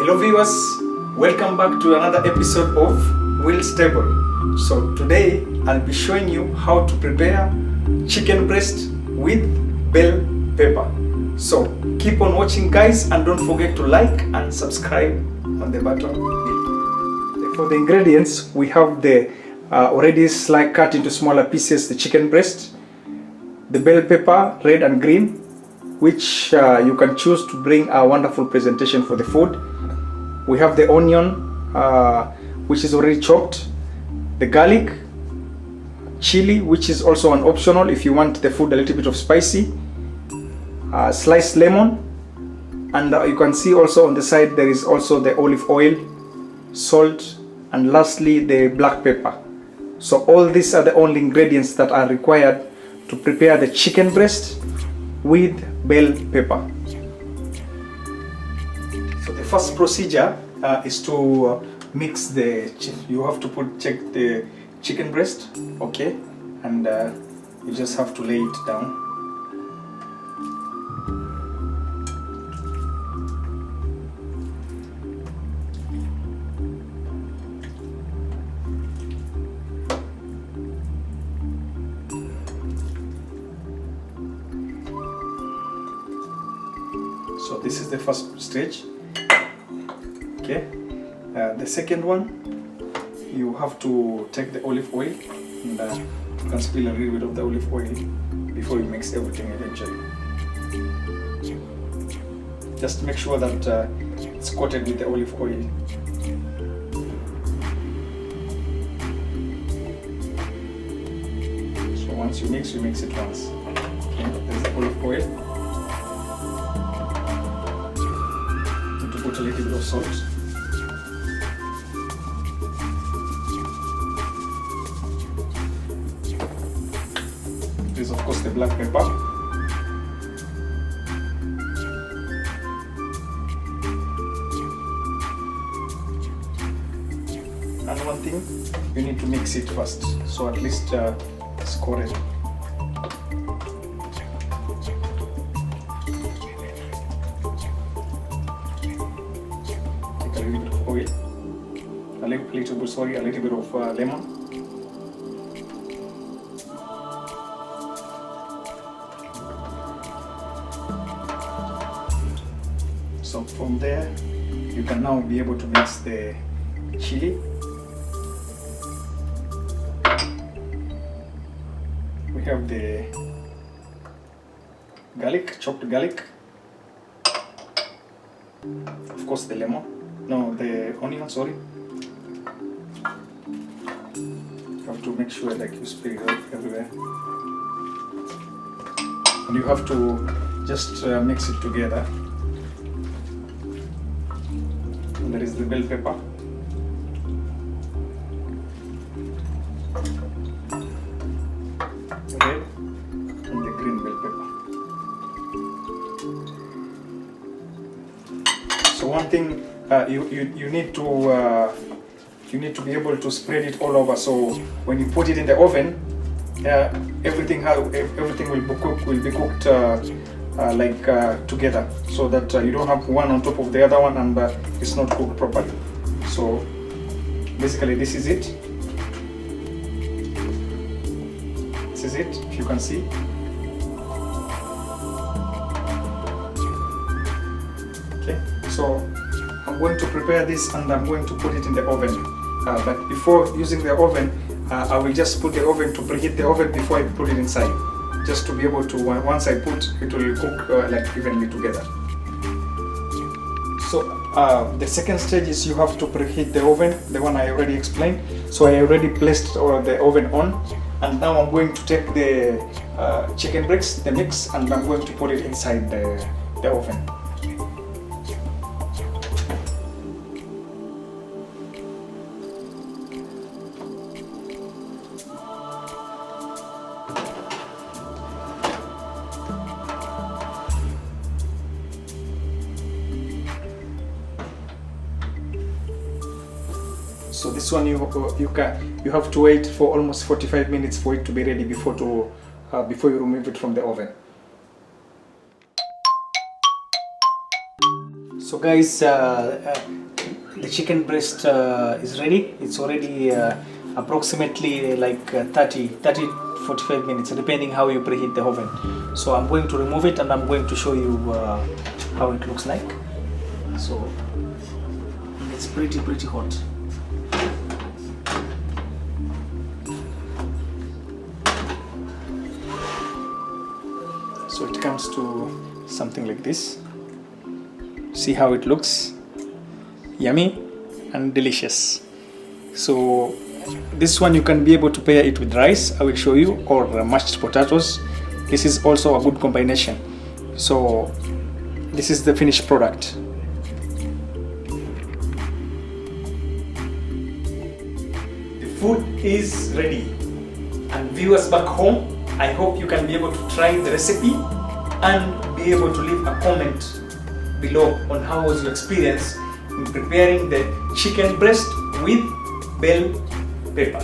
Hello viewers, welcome back to another episode of Will's Table. So today I'll be showing you how to prepare chicken breast with bell pepper. So keep on watching guys, and don't forget to like and subscribe on the button below. For the ingredients, we have the already cut into smaller pieces the chicken breast, the bell pepper red and green, which you can choose to bring a wonderful presentation for the food. We have the onion, which is already chopped, the garlic, chili, which is also an optional if you want the food a little bit of spicy, sliced lemon, and you can see also on the side there is also the olive oil, salt, and lastly the black pepper. So all these are the only ingredients that are required to prepare the chicken breast with bell pepper. So the first procedure is to mix the you have to check the chicken breast, okay, and you just have to lay it down. So this is the first stage, okay. The second one, you have to take the olive oil, and you can spill a little bit of the olive oil before you mix everything eventually. Just make sure that it's coated with the olive oil. So once you mix it once. Okay, there's the olive oil. Put a little bit of salt. This is of course the black pepper. And one thing, you need to mix it first, so at least it's coated. A little bit of oil, a little bit of lemon. So from there, you can now be able to mix the chili. We have the garlic, chopped garlic. Of course the lemon. No, the onion, sorry. You have to make sure like you spread it out everywhere. And you have to just mix it together. And there is the bell pepper. Red and the green bell pepper. So one thing, you need to be able to spread it all over. So when you put it in the oven, everything will be cooked together, so that you don't have one on top of the other one and it's not cooked properly. So basically this is it. This is it, if you can see. Okay, so I'm going to prepare this and I'm going to put it in the oven. But before using the oven, I will just put the oven to preheat the oven before I put it inside, just to be able to, once I put, it will cook like evenly together. So the second stage is you have to preheat the oven, the one I already explained. So I already placed the oven on, and now I'm going to take the chicken breast, the mix, and I'm going to put it inside the oven. So this one you have to wait for almost 45 minutes for it to be ready before you remove it from the oven. So guys, the chicken breast is ready. It's already approximately like 45 minutes, depending how you preheat the oven. So I'm going to remove it and I'm going to show you how it looks like. So it's pretty hot. So it comes to something like this. See how it looks? Yummy and delicious. So this one you can be able to pair it with rice, I will show you, or mashed potatoes. This is also a good combination. So this is the finished product. The food is ready. And viewers back home, I hope you can be able to try the recipe and be able to leave a comment below on how was your experience in preparing the chicken breast with bell pepper.